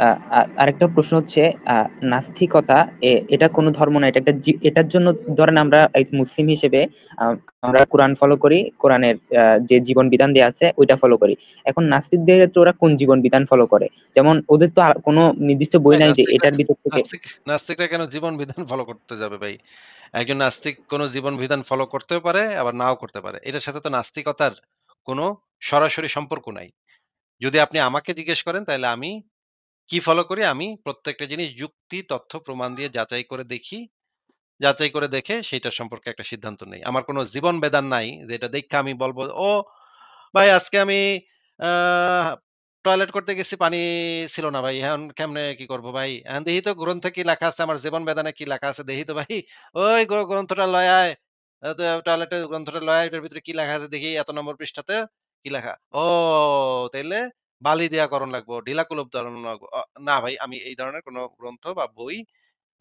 আ আ আরেকটা প্রশ্ন হচ্ছে আ নাস্তিকতা এটা কোন ধর্ম না। এটা একটা এটার জন্য ধরেন আমরা এক মুসলিম হিসেবে আ আমরা কোরআন ফলো করি। কোরআনের যে জীবন বিধান দেয়া আছে ওইটা ফলো করি। এখন নাস্তিকদের ক্ষেত্রে ওরা কোন জীবন বিধান ফলো করে? যেমন ওদের তো কোন নির্দিষ্ট বই ভাই নাই যে নাস্তিকরা এটার ভিতর থেকে নাস্তিকরা কেন জীবন বিধান ফলো করতে যাবে ভাই? একজন নাস্তিক কোন জীবন বিধান ফলো করতেও পারে আবার নাও করতে পারে। এটার সাথে তো নাস্তিকতার কোন সরাসরি সম্পর্ক নাই। যদি আপনি আমাকে জিজ্ঞেস করেন তাহলে আমি কি ফলো করি? আমি প্রত্যেকটা জিনিস যুক্তি, তথ্য, প্রমাণ দিয়ে যাচাই করে দেখি। যাচাই করে দেখে সেইটার সম্পর্কে একটা সিদ্ধান্ত নেই। আমার কোন জীবন বেদান নাই যে এটা দেইখা আমি বলব, "ও ভাই আজকে আমি আ টয়লেট করতে গেছি পানি ছিল না ভাই। এখন কেমনে কি করব ভাই? এখন দেখি তো গ্রন্থে কি লেখা আছে, আমার জীবন বেদনে কি লেখা আছে দেখি তো ভাই। ওই গ্রন্থটা লয়ে আয়। তো টয়লেটের গ্রন্থটা লয়ে আয়, এটার ভিতরে কি লেখা আছে দেখি এত নম্বর পৃষ্ঠাতে কি লেখা? ও তাইলে বালি দিয়া করণ লাগবো, ঢিলা কুলুপ ধরন লাগবো। না ভাই আমি এই ধরনের কোন গ্রন্থ বা বই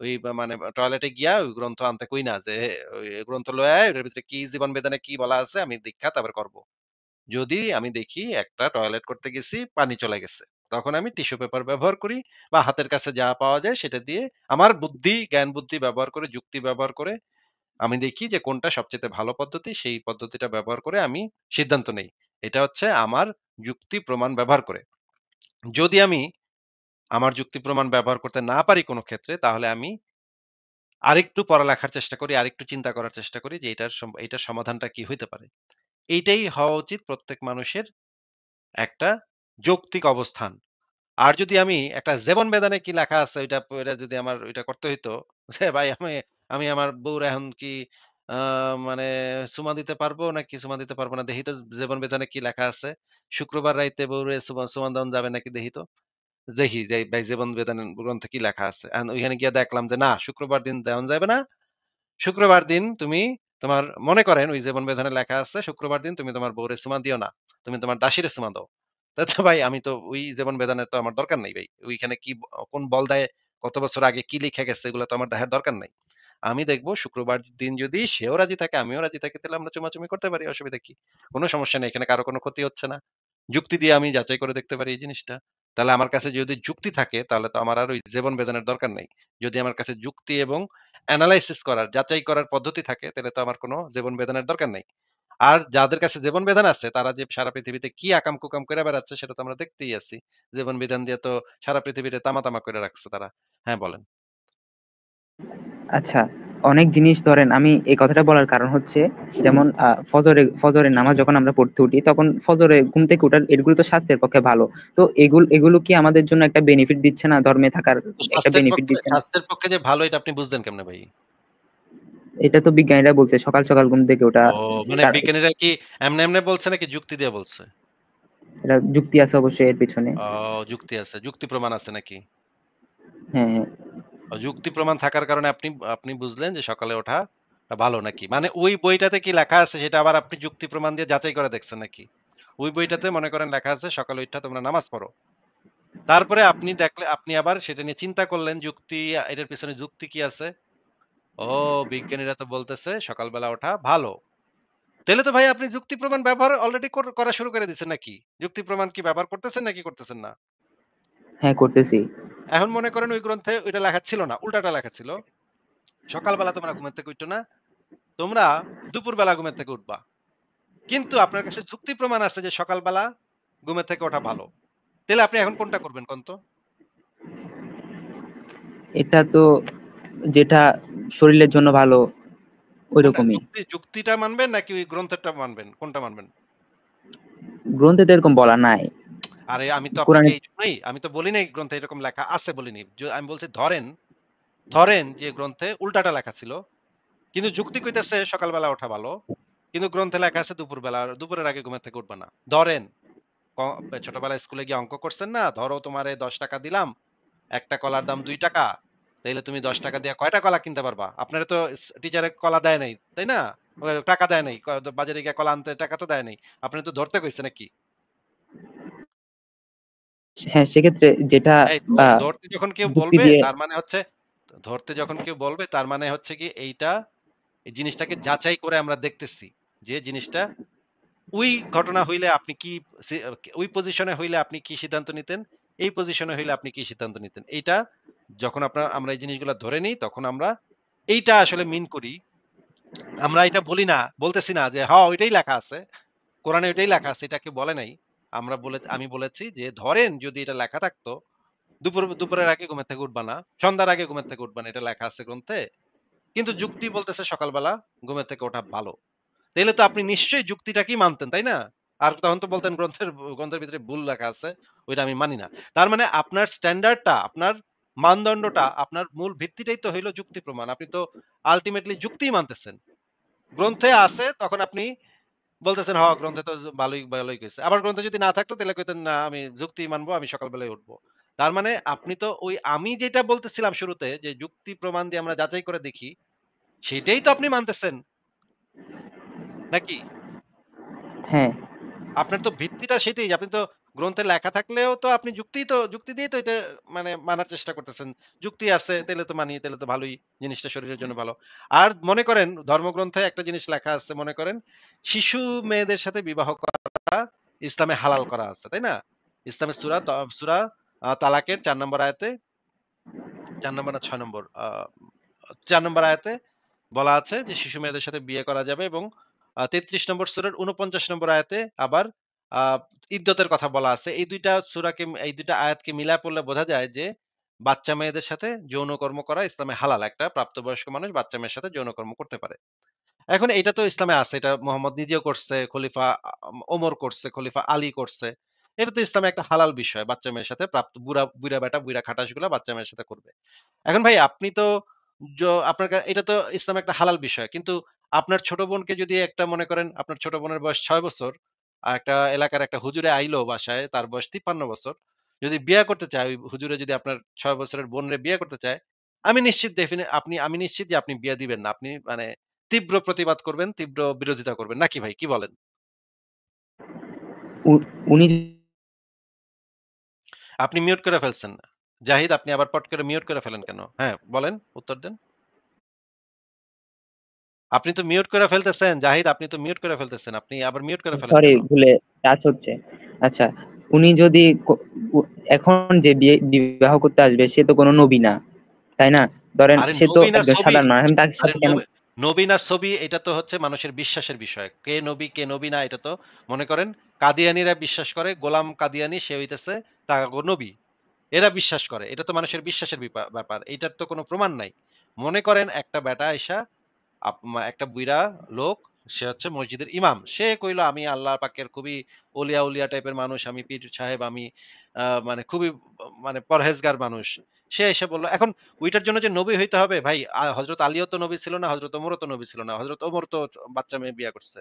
ওই মানে টয়লেটে গিয়া ওই গ্রন্থ আনতে কই না যে ওই গ্রন্থ লয়ে আয়, ওটার ভিতরে কি জীবন বেদনে কি বলা আছে আমি দেইখা তারপর করব। যদি আমি দেখি একটা টয়লেট করতে গেছি, পানি চলে গেছে। তখন আমি টিস্যু পেপার ব্যবহার করি বা হাতের কাছে যা পাওয়া যায় সেটা দিয়ে আমার বুদ্ধি, জ্ঞান বুদ্ধি ব্যবহার করে, যুক্তি ব্যবহার করে আমি দেখি যে কোনটা সবচাইতে ভালো পদ্ধতি, সেই পদ্ধতিটা ব্যবহার করে আমি সিদ্ধান্ত নেই। এটা হচ্ছে আমার যুক্তি প্রমাণ ব্যবহার করে। যদি আমি আমার যুক্তি প্রমাণ ব্যবহার করতে না পারি কোন ক্ষেত্রে তাহলে আমি আরেকটু পড়ালেখার চেষ্টা করি, আরেকটু চিন্তা করার চেষ্টা করি যে এটার সমাধানটা কি হইতে পারে। এইটাই হওয়া উচিত প্রত্যেক মানুষের একটা যৌক্তিক অবস্থান। আর যদি আমি একটা জীবন বেদনে কি লেখা আছে ওইটা পইড়া যদি আমার ওইটা করতে হইতো, যে ভাই আমি আমি আমার বউর এখন কি আ মানে চুমা দিতে পারবো নাকি চুমা দিতে পারবো না দেখি তো জীবন বেদনে কি লেখা আছে। শুক্রবার রাইতে বউরে চুমা দেওয়ান যাবে নাকি দেখি তো। দেখি যে ভাই জীবন বেদন গ্রন্থে কি লেখা আছে। এখন ওইখানে গিয়ে দেখলাম যে না শুক্রবার দিন দেওয়ান যাবে না। শুক্রবার দিন তুমি তোমার মনে করেন ওই জীবন বিধানে লেখা আছে শুক্রবার দিন তুমি তোমার বউরে চুমা দিও না। তুমি তোমার দাসীরে চুমা দাও। তো ভাই আমি তো ওই জীবন বিধানের তো আমার দরকার নাই ভাই। ওইখানে কি কোন বল দেয়, কত বছর আগে কি লিখে গেছে এগুলো তো আমার দেখার দরকার নাই। আমি দেখব শুক্রবার দিন যদি সেও রাজি থাকে আমিও রাজি থাকি তাহলে আমরা চুমাচুমি করতে পারি। অসুবিধা কি? কোন সমস্যা নেই। এখানে কারো কোন ক্ষতি হচ্ছে না। যুক্তি দিয়ে আমি যাচাই করে দেখতে পারি এই জিনিসটা। তাহলে আমার কাছে যদি যুক্তি থাকে তাহলে তো আমার আর ওই জীবন বেদনের দরকার নাই। যদি আমার কাছে যুক্তি এবং এনালাইসিস করার, যাচাই করার পদ্ধতি থাকে তাহলে তো আমার কোন জীবন বেদনের দরকার নাই। আর যাদের কাছে জীবন বিধান আছে তারা যে সারা পৃথিবীতে কি আকাম কুকাম করে বেড়াচ্ছে সেটা তো আমরা দেখতেই আছি। জীবন বিধান দিয়ে তো সারা পৃথিবীতে তামা করে রাখছে তারা। হ্যাঁ, বলেন। আচ্ছা, অনেক জিনিস ধরেন আমি এই কথাটা বলার কারণ হচ্ছে যেমন ফজরের নামাজ যখন আমরা পড়তে উঠি তখন ফজরে ঘুম থেকে ওঠার এগুলো তো স্বাস্থ্যের পক্ষে ভালো। তো এগুলো কি আমাদের জন্য একটা বেনিফিট দিচ্ছে না? ধর্মে থাকার তো একটা বেনিফিট দিচ্ছে না? স্বাস্থ্যের পক্ষে যে ভালো এটা আপনি বুঝলেন কেমনে ভাই? এটা তো বিজ্ঞানীরা বলছে সকাল ঘুম থেকে ওঠা ও মানে তার বিজ্ঞানীরা কি এমনে বলছে নাকি যুক্তি দিয়ে বলছে? এটা যুক্তি আছে অবশ্যই এর পিছনে। ও যুক্তি আছে। যুক্তি প্রমাণ আছে নাকি? হ্যাঁ, হ্যাঁ। যুক্তি প্রমাণ থাকার কারণে আপনি আপনি বুঝলেন যে সকালে ওঠা ভালো নাকি? মানে ওই বইটাতে কি লেখা আছে সেটা আবার আপনি যুক্তি প্রমাণ দিয়ে যাচাই করে দেখছেন নাকি? ওই বইটাতে মনে করেন লেখা আছে সকালে উইঠা তোমরা নামাজ পড়ো। তারপরে আপনি দেখলে আপনি আবার সেটা নিয়ে চিন্তা করলেন যুক্তি এটার পেছনে যুক্তি কি আছে? ও বিজ্ঞানীরা তো বলতেছে সকালবেলা ওঠা ভালো। তাইলে তো ভাই আপনি যুক্তি প্রমাণ ব্যবহার অলরেডি করা শুরু করে দিছেন নাকি? যুক্তি প্রমাণ কি ব্যবহার করতেছেন নাকি করতেছেন না? হ্যাঁ, করতেছি। এখন মনে করেন ওই গ্রন্থে ওইটা লেখা ছিল না, উল্টাটা লেখা ছিল। সকালবেলা তোমরা ঘুমের থেকে উঠো না। তোমরা দুপুরবেলা ঘুমের থেকে উঠবা। কিন্তু আপনার কাছে যুক্তি প্রমাণ আছে যে সকালবেলা ঘুমের থেকে ওঠা ভালো। তাইলে আপনি এখন কোনটা করবেন কোন তো? এটা তো যেটা শরীরের জন্য ভালো কোনটা? ঐরকমই। যুক্তিটা মানবেন নাকি ওই গ্রন্থেরটা মানবেন? কোনটা মানবেন? গ্রন্থে তো এরকম বলা নাই। আরে আমি তো আপনাকে কোরআনে এইজন্যই আমি তো বলি নাই গ্রন্থে এরকম লেখা আছে বলিনি। আমি বলছি ধরেন যে গ্রন্থে উল্টাটা লেখা ছিল। কিন্তু যুক্তি কইতেছে সকালবেলা ওঠা ভালো। কিন্তু গ্রন্থে লেখা আছে দুপুরের আগে ঘুমের থেকে উঠবা না। ধরেন ক ছোটবেলায় স্কুলে গিয়ে অঙ্ক করছেন না? ধরো তোমারে ৳১০ দিলাম। একটা কলার দাম ৳২। তাইলে তুমি ৳১০ দিয়ে কয়টা কলা কিনতে পারবা? আপনারে তো টিচারে কলা দেয় নাই, তাই না? টাকা দেয় নাই। বাজারে গিয়ে কলা আনতে টাকা তো দেয় নাই। আপনারে তো ধরতে কইছে নাকি? হ্যাঁ, সেক্ষেত্রে যেটা এই আ ধরতে যখন কেউ যুক্তি বলবে দিয়ে তার মানে হচ্ছে ধরতে যখন কেউ বলবে তার মানে হচ্ছে কি এই জিনিসটাকে যাচাই করে আমরা দেখতেছি। যে জিনিসটা ওই ঘটনা হইলে আপনি কি সি ওই পজিশনে হইলে আপনি কি সিদ্ধান্ত নিতেন? এই পজিশনে হইলে আপনি কি সিদ্ধান্ত নিতেন? এইটা যখন আমরা এই জিনিসগুলা ধরে নিই, তখন আমরা এইটা আসলে মিন করি। আমরা এটা বলি না, বলতেছি না যে, ওইটাই লেখা আছে। কোরআনে ওইটাই লেখা আছে। এটা কেউ বলে নাই। আমি বলেছি যে, ধরেন যদি এটা লেখা থাকতো, দুপুরের আগে ঘুমের থেকে উঠবা না, সন্ধ্যার আগে ঘুমের থেকে উঠবা না। এটা লেখা আছে গ্রন্থে। কিন্তু যুক্তি বলতেছে সকালবেলা ঘুমের থেকে ওঠা ভালো। তাইলে তো আপনি নিশ্চয়ই যুক্তিটাকেই মানতেন, তাই না? আর তখন তো বলতেন গ্রন্থের ভিতরে ভুল লেখা আছে, ওইটা আমি মানি না। তার মানে আপনার স্ট্যান্ডার্ডটা, আপনার মানদণ্ডটা, আপনার মূল ভিত্তিটাই তো হইল যুক্তি প্রমাণ। আপনি তো আল্টিমেটলি যুক্তিই মানতেছেন। গ্রন্থে আছে তখন আপনি বলতেছেন, গ্রন্থে তো ভালোই কইছে। আবার গ্রন্থে যদি না থাকতো তাহলে কইতেন, না আমি যুক্তি মানবো, আমি সকালবেলায় উঠবো। তার মানে আপনি তো ওই আমি যেটা বলতেছিলাম শুরুতে যে যুক্তি প্রমাণ দিয়ে আমরা যাচাই করে দেখি, সেটাই তো আপনি মানতেছেন, নাকি? হ্যাঁ। আপনার তো ভিত্তিটা সেটাই। আপনি তো গ্রন্থে লেখা থাকলেও তো আপনি যুক্তি দিয়ে তো এটা মানে মানার চেষ্টা করতেছেন। যুক্তি আছে তাইলে তো মানি, তাইলে তো ভালোই, জিনিসটা শরীরের জন্য ভালো। আর মনে করেন ধর্মগ্রন্থে একটা জিনিস লেখা আছে, মনে করেন শিশু মেয়েদের সাথে বিবাহ করা ইসলামে হালাল করা আছে, তাই না? ইসলামের সূরা তালাকের ৪ নম্বর আয়াতে, ৪ নম্বর না ৬ নম্বর ৪ নম্বর আয়াতে বলা আছে যে শিশু মেয়েদের সাথে বিয়ে করা যাবে, এবং ৩৩ নম্বর সূরার ৪৯ নম্বর আয়াতে আবার আ ইদ্দতের কথা বলা আছে। এই ২ টা আয়াতকে মিলায় পড়লে বোঝা যায় যে বাচ্চা মেয়েদের সাথে যৌনকর্ম করা ইসলামে হালাল। একটা প্রাপ্তবয়স্ক মানুষ বাচ্চা মেয়ের সাথে যৌনকর্ম করতে পারে। এখন এটা তো ইসলামে আছে। এটা মোহাম্মদ নিজেও করছে, খলিফা ওমর করছে, খলিফা আলী করছে। এটা তো ইসলামে একটা হালাল বিষয়। বাচ্চা মেয়ের সাথে বুইড়া বেটা, বুইড়া খাটাসগুলা বাচ্চা মেয়ের সাথে করবে। এখন ভাই আপনি তো য আপনার এটা তো ইসলামে একটা হালাল বিষয়। কিন্তু আপনার ছোট বোনকে যদি একটা মনে করেন আপনার ছোট বোনের বয়স ৬ বছর, একটা এলাকার একটা হুজুরে আইলো বাসায়, তার বয়স ৫৩ বছর। যদি বিয়ে করতে চায়, ওই হুজুরে যদি আপনার ৬ বছরের বোনরে বিয়ে করতে চায়, আমি নিশ্চিত যে আপনি বিয়ে দিবেন না। আপনি মানে তীব্র প্রতিবাদ করবেন, তীব্র বিরোধিতা করবেন। নাকি ভাই কি বলেন? উ উনি আপনি মিউট করে ফেলছেন। জাহিদ, আপনি আবার পট করে মিউট করে ফেলেন কেন? হ্যাঁ, বলেন, উত্তর দেন। আপনি তো মিউট করে ফেলতেছেন। জাহিদ, আপনি তো মিউট করে ফেলতেছেন। আপনি আবার মিউট করে ফেলেন সরি কেন? ভুলে টাচ হচ্ছে। আচ্ছা, উনি যদি এখন যে বিবাহ করতে আসবে সে তো কোনো নবী না, তাই না? ধরেন আরে সে তো নবী না একজন ছবি? সাধারণ মানুষ, আমি তার আরে সাথে কেন? নবী না ছবি, এটা তো হচ্ছে মানুষের বিশ্বাসের বিষয়। কে নবী, কে নবী না, এটা তো মনে করেন কাদিয়ানীরা বিশ্বাস করে গোলাম কাদিয়ানী সে হইতেছে তাগো নবী। এরা বিশ্বাস করে। এটা তো মানুষের বিশ্বাসের ব্যাপার। এটার তো কোনো প্রমাণ নাই। মনে করেন একটা বেটা আইসা একটা বুইড়া লোক, সে হচ্ছে মসজিদের ইমাম। সে কইল, আমি আল্লাহ পাকের খুবই উলিয়া টাইপের মানুষ, আমি পীর সাহেব, আমি মানে খুবই মানে পরহেজগার মানুষ। সে এসে বলল, এখন ওইটার জন্য যে নবী হইতে হবে ভাই, হযরত আলীও তো নবী ছিল না, হযরত ওমরও তো নবী ছিল না। হযরত ওমর তো বাচ্চা মেয়ে বিয়ে করছে।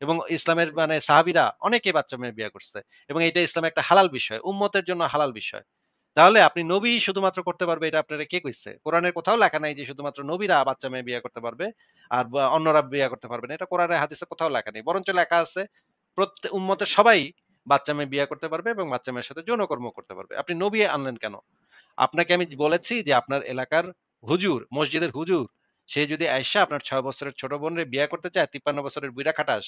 এবং ইসলামের মানে সাহাবীরা অনেকে বাচ্চা মেয়ে বিয়ে করছে। এবং এটা ইসলামে একটা হালাল বিষয়। উম্মতের জন্য হালাল বিষয়। তাহলে আপনি নবী শুধুমাত্র করতে পারবে, এটা আপনারে কে কইছে? কোরআনের কোথাও লেখা নাই যে শুধুমাত্র নবীরা বাচ্চা মেয়ে বিয়ে করতে পারবে। আর অন্যরা বিয়ে করতে পারবে না। এটা কোরআনে হাদিসে কোথাও লেখা নেই। বরঞ্চ লেখা আছে উম্মতের সবাই বাচ্চা মেয়ে বিয়ে করতে পারবে এবং বাচ্চা মেয়ের সাথে যৌনকর্ম করতে পারবে। আপনি নবী আনলেন কেন? আপনাকে আমি বলেছি যে আপনার এলাকার হুজুর, মসজিদের হুজুর, সে যদি আইসা আপনার ৬ বছরের ছোট বোনরে বিয়ে করতে চায়, ৫৩ বছরের বুইড়া খাটাস,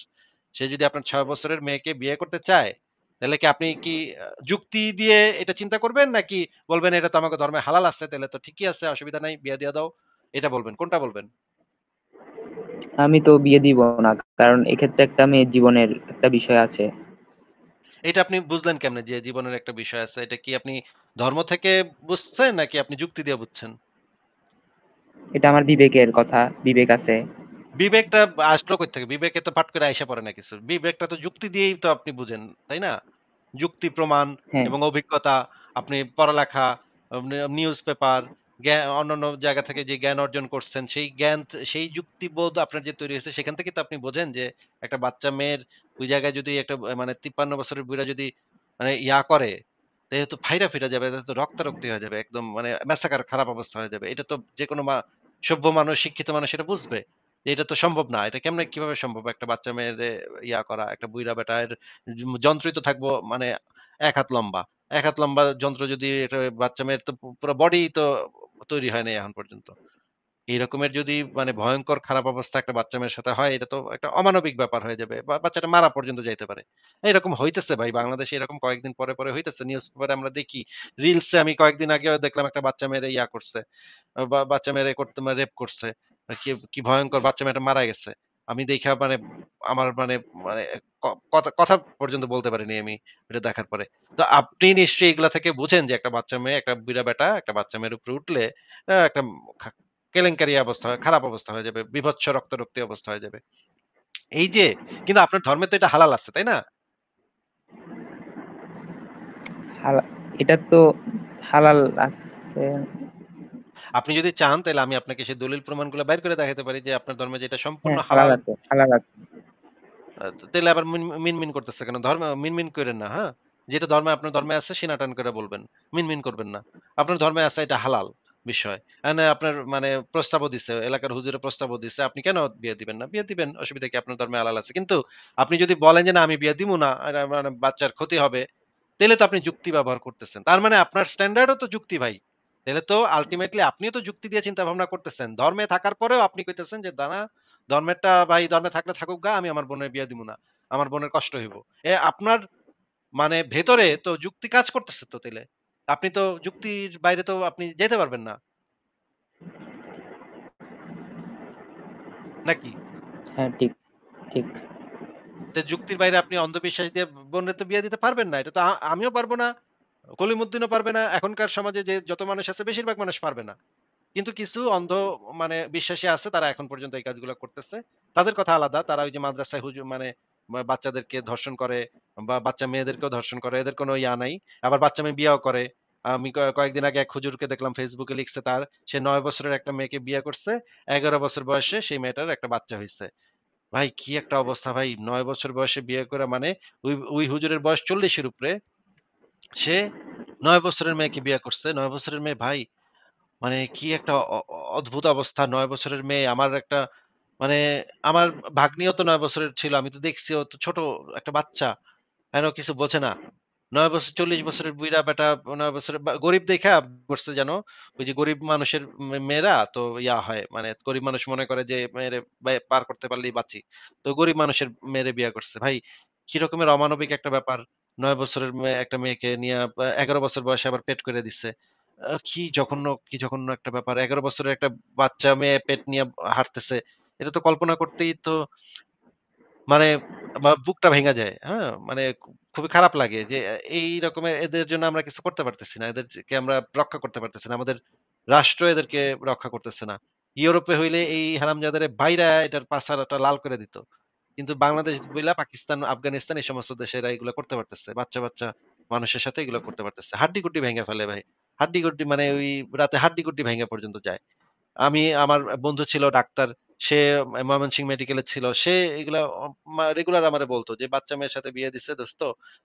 সে যদি আপনার ৬ বছরের মেয়েকে বিয়ে করতে চায়, তাহলে কি আপনি কি যুক্তি দিয়ে এটা চিন্তা করবেন? নাকি বলবেন এটা তো আমাকে ধর্মে হালাল আছে, তাহলে তো ঠিকই আছে, অসুবিধা নাই, বিয়ে দিয়ে দাও। এটা বলবেন। কোনটা বলবেন? আমি তো বিয়ে দিব না, কারণ এক্ষেত্রে একটা মেয়ের জীবনের একটা বিষয় আছে। এটা আপনি বুঝলেন কেমনে যে জীবনের একটা বিষয় আছে? এটা কি আপনি ধর্ম থেকে বুঝছেন নাকি আপনি যুক্তি দিয়ে বুঝছেন? এটা আমার বিবেকের কথা, বিবেক আছে। বিবেকটা আসলো কই থেকে? বিবেকে তো পাট করে আইসা পড়ে না কিছু। বিবেকটা তো যুক্তি দিয়েই তো আপনি বুঝেন, তাই না? যুক্তি প্রমাণ হ্যাঁ। এবং অভিজ্ঞতা, আপনি পড়ালেখা, আপনি নিউজ পেপার, অন্যান্য জায়গা থেকে যে জ্ঞান অর্জন করছেন, সেই সেই যুক্তিবোধ আপনার যে তৈরি হয়েছে, সেখান থেকে তো আপনি বোঝেন যে একটা বাচ্চা মেয়ের ওই জায়গায় যদি একটা মানে ৫৩ বছরের বুইড়া যদি মানে করে, তাহলে তো ফাইরা ফিরা যাবে, তাহলে তো রক্তারক্তি হয়ে যাবে। একদম মানে মেসাকার খারাপ অবস্থা হয়ে যাবে। এটা তো যেকোনো সভ্য মানুষ, শিক্ষিত মানুষ এটা বুঝবে। যে এটা তো সম্ভব না। এটা কিভাবে সম্ভব? একটা বাচ্চা মেয়ের করা, একটা বুইড়া বেটার যন্ত্রই তো থাকবো মানে ১ হাত লম্বা। ১ হাত লম্বা যন্ত্র যদি এটা বাচ্চা মেয়ের তো পুরা বডি তো তৈরি হয় নাই এখন পর্যন্ত। এই রকমের যদি মানে ভয়ংকর খারাপ অবস্থা একটা বাচ্চা মেয়ের সাথে হয়, এটা তো একটা অমানবিক ব্যাপার হয়ে যাবে। বা বাচ্চাটা মারা পর্যন্ত যাইতে পারে। এরকম হইতেছে ভাই বাংলাদেশে এরকম কয়েকদিন পরে হইতেছে। নিউজ পেপারে আমরা দেখি। রিলসে আমি কয়েকদিন আগেও দেখলাম একটা বাচ্চা মেয়েরে ইয়া করছে। বাচ্চা মেয়েরে করতে রেপ করছে। কি কি ভয়ংকর বাচ্চা মেয়েটা মারা গেছে। আমি দেইখা মানে আমার মানে মানে কথা কথা পর্যন্ত বলতে পারিনি আমি এটা দেখার পরে। তো আপনি নিশ্চয়ই এগুলা থেকে বুঝেন যে একটা বাচ্চা মেয়ে, একটা বুইড়া বেটা একটা বাচ্চা মেয়ের উপরে উঠলে একটা খা কেলেঙ্কারি অবস্থা হয়, খারাপ অবস্থা হয়ে যাবে। বীভৎস রক্তারক্তি অবস্থা হয়ে যাবে। এই যে কিন্তু আপনার ধর্মে তো এটা হালাল আছে, তাই না? হালা এটা তো হালাল আছে। আপনি যদি চান তাইলে আমি আপনাকে সেই দলিল প্রমাণগুলো বাইর করে দেখাইতে পারি যে আপনার ধর্মে যে এটা সম্পূর্ণ হ্যাঁ, হালাল হালাল। আছে, হালাল আছে। তাইলে আবার মিনমিন করতেছে কেন? মিনমিন কইরেন না, হ্যাঁ? যেটা ধর্মে আপনার ধর্মে আছে সিনাটান করে বলবেন। মিনমিন করবেন না। আপনার ধর্মে আছে এটা হালাল বিষয়। আপনার মানে প্রস্তাবও দিছে, এলাকার হুজুরে প্রস্তাবও দিছে। আপনি কেন বিয়ে দিবেন না? বিয়ে দিবেন। অসুবিধা কি? আপনার ধর্মে হালাল আছে। কিন্তু আপনি যদি বলেন যে, "না আমি বিয়ে দিমু না, এটা মানে বাচ্চার ক্ষতি হবে।" তাইলে তো আপনি যুক্তি ব্যবহার করতেছেন। তার মানে আপনার স্ট্যান্ডার্ডও তো যুক্তি ভাই। তাইলে তো আল্টিমেটলি আপনিও তো যুক্তি দিয়ে চিন্তা ভাবনা করতেছেন। ধর্মে থাকার পরেও আপনি কইতেছেন যে, "না, ধর্মেরটা ভাই ধর্মে থাকলে থাকুক গা, আমি আমার বোনের বিয়া দিমু না। আমার বোনের কষ্ট হইব।" আপনার মানে ভেতরে তো যুক্তি কাজ করতেছে তো তাইলে। আপনি তো যুক্তির বাইরে তো আপনি যেতে পারবেন না। নাকি? হ্যাঁ, ঠিক, ঠিক। তো যুক্তির বাইরে আপনি অন্ধবিশ্বাস দিয়ে বোনরে তো বিয়ে দিতে পারবেন না। এটা তো আমিও পারব না, কলিমুদ্দিনও পারবে না। এখনকার সমাজে যে যত মানুষ আছে বেশিরভাগ মানুষ পারবে না। কিন্তু কিছু অন্ধ মানে বিশ্বাসী আছে তারা এখন পর্যন্ত এই কাজগুলো করতেছে। তাদের কথা আলাদা। তারা ওই যে মাদ্রাসায় মানে বাচ্চাদেরকে ধর্ষণ করে বা বাচ্চা মেয়েদেরকেও ধর্ষণ করে। এদের কোনো ইয়া নাই। আবার বাচ্চা মেয়ে বিয়েও করে। আমি কয়েকদিন আগে এক হুজুরকে দেখলাম ফেসবুকে লিখছে সে ৯ বছরের একটা মেয়েকে বিয়ে করছে। ১১ বছর বয়সে সেই মেয়েটার একটা বাচ্চা হইছে। ভাই কি একটা অবস্থা ভাই! ৯ বছর বয়সে বিয়ে করা মানে ওই হুজুরের বয়স ৪০ এর উপরে। সে ৯ বছরের মেয়েকে বিয়ে করছে। ৯ বছরের মেয়ে ভাই মানে কি একটা অদ্ভুত অবস্থা। ৯ বছরের মেয়ে আমার একটা মানে আমার ভাগ্নিও তো ৯ বছরের ছিল। আমি তো দেখছি ও তো ছোট একটা বাচ্চা। এন কিছু বোঝে না। ৯ বছর ৪০ বছরের বুইড়া বেটা ৯ বছরের গরিব দেইখা করছে যেন ওই যে গরিব মানুষের মেয়েরা তো ইয়া হয় মানে গরিব মানুষ মনে করে যে মেয়েরে পার করতে পারলেই বাঁচি। তো গরিব মানুষের মেয়েরে বিয়া করছে। ভাই কি রকমের অমানবিক একটা ব্যাপার। ৯ বছরের একটা মেয়েকে নিয়া ১১ বছর বয়সে আবার পেট করে দিচ্ছে। কি জঘন্য একটা ব্যাপার। ১১ বছরের একটা বাচ্চা মেয়ে পেট নিয়ে হাঁটতেছে। এটা তো কল্পনা করতেই তো মানে বুকটা ভেঙে যায়। হ্যাঁ? মানে খুবই খারাপ লাগে যে এই রকমের এদের জন্য আমরা কিছু করতে পারতেছি না। এদেরকে আমরা রক্ষা করতে পারতেছি না। আমাদের রাষ্ট্র এদেরকে রক্ষা করতেছে না। ইউরোপে হইলে এই হারামজাদারে বাইরা এটার পাছাটা লাল করে দিত। কিন্তু বাংলাদেশ বইলা পাকিস্তান, আফগানিস্তান এই সমস্ত দেশে এরা এগুলা করতে পারতেছে। বাচ্চা মানুষের সাথে এগুলো করতে পারতেছে। হাড্ডি-গুড্ডি ভেঙে ফেলে ভাই। হাড্ডি-গুড্ডি মানে ওই রাতে হাড্ডি-গুড্ডি ভেঙে পর্যন্ত যায়। আমার বন্ধু ছিল ডাক্তার। সে ময়মনসিংহ মেডিকেলে ছিল। সে এগুলা রেগুলার আমারে বলত যে, "বাচ্চা মেয়ের সাথে বিয়ে দিছে দোস্ত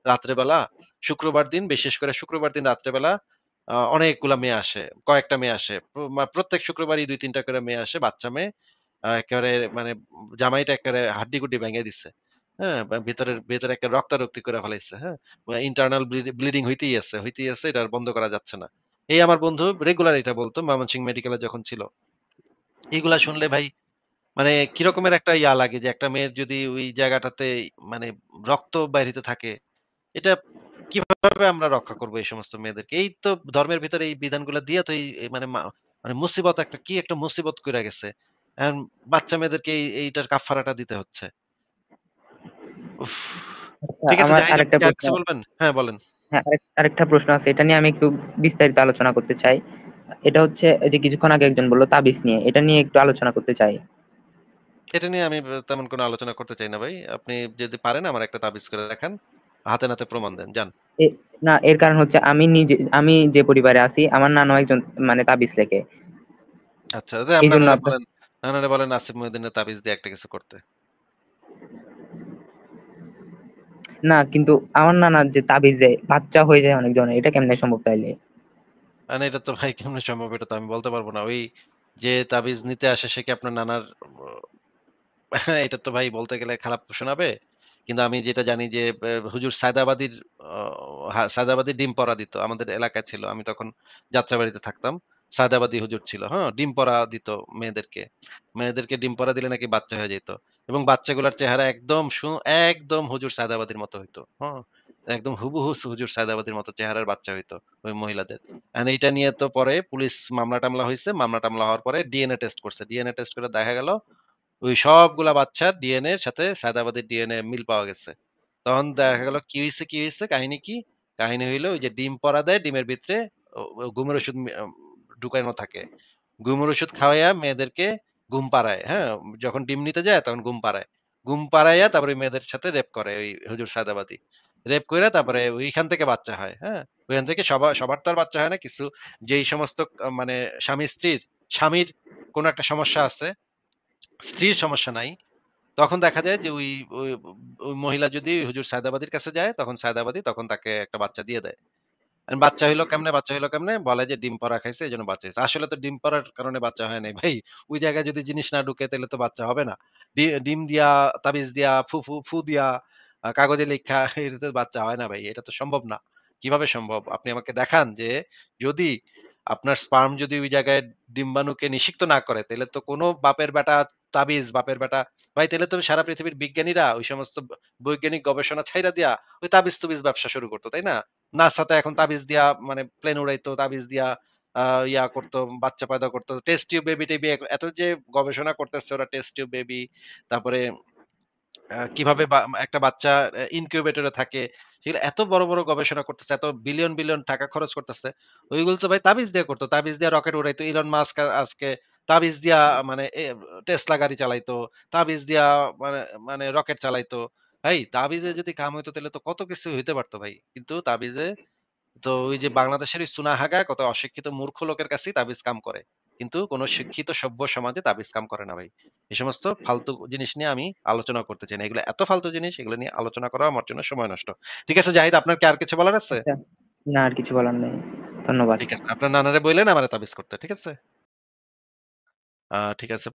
রাত্রে বেলা। শুক্রবার দিন বিশেষ করে শুক্রবার দিন রাত্রে বেলা অনেকগুলা মেয়ে আসে। কয়েকটা মেয়ে আসে। প্রত্যেক শুক্রবারই ২-৩ টা করে মেয়ে আসে, বাচ্চা মেয়ে। একেবারে মানে জামাইটা একেবারে হাড্ডি-গুড্ডি ভেঙে দিছে। হ্যাঁ? ভেতরে একেবারে রক্তারক্তি করে ফেলাইছে। হ্যাঁ? ইন্টারনাল ব্লিডিং হইতেই আছে। এটা আর বন্ধ করা যাচ্ছে না।" এই আমার বন্ধু রেগুলার এটা বলত ময়মনসিংহ মেডিকেলে যখন ছিল। এগুলা শুনলে ভাই মানে কিরকমের একটা ইয়া লাগে যে একটা মেয়ের যদি ওই জায়গাটাতে মানে রক্ত বাইর হইতে থাকে, এটা কিভাবে আমরা রক্ষা করব এই সমস্ত মেয়েদেরকে? এই তো ধর্মের ভিতরে এই বিধানগুলা দিয়া তো এই মানে মানে মুসিবত একটা কি একটা মুসিবত কইরা গেছে। এখন বাচ্চা মেয়েদেরকে এইটার কাফারাটা দিতে হচ্ছে। উফ! আচ্ছা, ঠিক আছে আমার যাই আপনি আরেকটা কি আর প্রশ্ন। কিছু বলবেন? হ্যাঁ, বলেন। হ্যাঁ, আরেকটা প্রশ্ন আছে। এটা নিয়ে আমি একটু বিস্তারিত আলোচনা করতে চাই। এটা হচ্ছে এই যে কিছুক্ষণ আগে একজন বলল তাবিজ নিয়ে। এটা নিয়ে একটু আলোচনা করতে চাই। এটা নিয়ে আমি তেমন কোনো আলোচনা করতে চাই না ভাই। আপনি যদি পারেন আমার একটা তাবিজ করে দেখান। হাতে নাতে প্রমাণ দেন। যান। এ না, এর কারণ হচ্ছে আমি যে পরিবারে আছি আমার নানাও একজন মানে তাবিজ লেখে। আচ্ছা, যে আপনার এইজন্য নানারে বলেন আসিফ মহিউদ্দিনের তাবিজ দিয়ে একটা কিছু করতে। না, কিন্তু আমার নানা যে তাবিজ দেয় বাচ্চা হয়ে যায় অনেক জনের। এটা কেমনে সম্ভব তাইলে? এটা তো ভাই কেমনে সম্ভব এটা তো আমি বলতে পারব না। ওই যে তাবিজ নিতে আসে সে কি আপনার নানার এটা তো ভাই বলতে গেলে খারাপ শোনাবে। কিন্তু আমি যেটা জানি যে হুজুর সায়দাবাদীর সায়দাবাদীর ডিম পড়া দিত। আমাদের এলাকায় ছিল। আমি তখন যাত্রাবাড়িতে থাকতাম। সায়দাবাদী হুজুর ছিল, হ্যাঁ? ডিম পড়া দিত মেয়েদেরকে। মেয়েদেরকে ডিম পড়া দিলে নাকি বাচ্চা হয়ে যেত। এবং বাচ্চাগুলার চেহারা একদম হুজুর সায়দাবাদীর মতো হইতো, হ্যাঁ? একদম হুবহু হুজুর সায়দাবাদীর মতো চেহারার বাচ্চা হইতো ওই মহিলাদের। অ্যান্ড এইটা নিয়ে তো পরে পুলিশ মামলা-টামলা হইছে। মামলা-টামলা হওয়ার পরে ডিএনএ টেস্ট করছে। ডিএনএ টেস্ট করে দেখা গেল ওই সবগুলা বাচ্চার ডিএনএ এর সাথে সায়দাবাদীর ডিএনএ মিল পাওয়া গেছে। তখন দেখা গেল কি হইছে? কাহিনী কি? কাহিনী হইলো ওই যে ডিম পড়া দেয়, ডিমের ভিতরে ঘুমের ওষুধ ঢুকানো থাকে। ঘুমের ওষুধ খাওয়াইয়া মেয়েদেরকে ঘুম পাড়ায়, হ্যাঁ? যখন ডিম নিতে যায় তখন ঘুম পাড়ায়। ঘুম পাড়াইয়া তারপরে ওই মেয়েদের সাথে রেপ করে ওই হুজুর সায়দাবাদী। রেপ কইরা তারপরে ওইখান থেকে বাচ্চা হয়, হ্যাঁ? ওইখান থেকে সবার তো আর বাচ্চা হয় না। যেই সমস্ত মানে স্বামীর কোন একটা সমস্যা আছে, স্ত্রীর সমস্যা নাই। তখন দেখা যায় যে ওই ওই মহিলা যদি হুজুর সায়দাবাদীর কাছে যায়, তখন সায়দাবাদী তাকে একটা বাচ্চা দিয়ে দেয়। বাচ্চা হইলো কেমনে? বলে যে ডিম পড়া খাইছে এজন্য বাচ্চা হইছে। আসলে তো ডিম পড়ার কারণে বাচ্চা হয় নাই ভাই। ওই জায়গায় যদি জিনিস না ঢুকে তাইলে তো বাচ্চা হবে না। ডিম দিয়া, তাবিজ দিয়া, ফু দিয়া, কাগজে লিখা এটাতে বাচ্চা হয় না ভাই। এটা তো সম্ভব না। কিভাবে সম্ভব? আপনি আমাকে দেখান যে যদি আপনার স্পার্ম যদি ওই জায়গায় ডিম্বাণুকে নিষিক্ত না করে, তাইলে তো কোনো বাপের বেটা তাবিজ, বাপের বেটা ভাই তাইলে তো সারা পৃথিবীর বিজ্ঞানীরা ওই সমস্ত বৈজ্ঞানিক গবেষণা ছাইড়া দিয়া ওই তাবিজ-তুবিজ ব্যবসা শুরু করত, তাই না? নাসা তো এখন তাবিজ দিয়া মানে প্লেন উড়াইতো, তাবিজ দিয়া ইয়া করতো, বাচ্চা পয়দা করতো। টেস্ট টিউব বেবি-টেবি এত যে গবেষণা করতেছে ওরা টেস্ট টিউব বেবি, তারপরে কিভাবে একটা বাচ্চা ইনকিউবেটরে থাকে, সেগুলো এত বড় গবেষণা করতেছে, এত বিলিয়ন টাকা খরচ করতেছে। ওইগুলো তো ভাই তাবিজ দিয়ে করতো। তাবিজ দিয়ে রকেট উড়াইতো। ইলন মাস্ক আজকে তাবিজ দিয়া মানে টেসলা গাড়ি চালাইতো। তাবিজ দিয়া মানে মানে রকেট চালাইতো। ভাই তাবিজে যদি কাম হইতো তাহলে তো কত কিছু হইতে পারতো ভাই। কিন্তু তাবিজে তো ওই যে বাংলাদেশের ওই চুনাহাগা কত অশিক্ষিত মূর্খ লোকের কাছেই তাবিজ কাম করে। কিন্তু কোন শিক্ষিত সভ্য সমাজে তাবিজ কাম করে না ভাই। এই সমস্ত ফালতু জিনিস নিয়ে আমি আলোচনা করতে চাই না। এগুলো এত ফালতু জিনিস, এগুলো নিয়ে আলোচনা করা আমার জন্য সময় নষ্ট। ঠিক আছে জাহিদ, আপনার কি আর কিছু বলার আছে? আচ্ছা, না আর কিছু বলার নেই। ধন্যবাদ। ঠিক আছে। আপনার নানারে বইলেন আমারে তাবিজ করতে। ঠিক আছে? ঠিক আছে।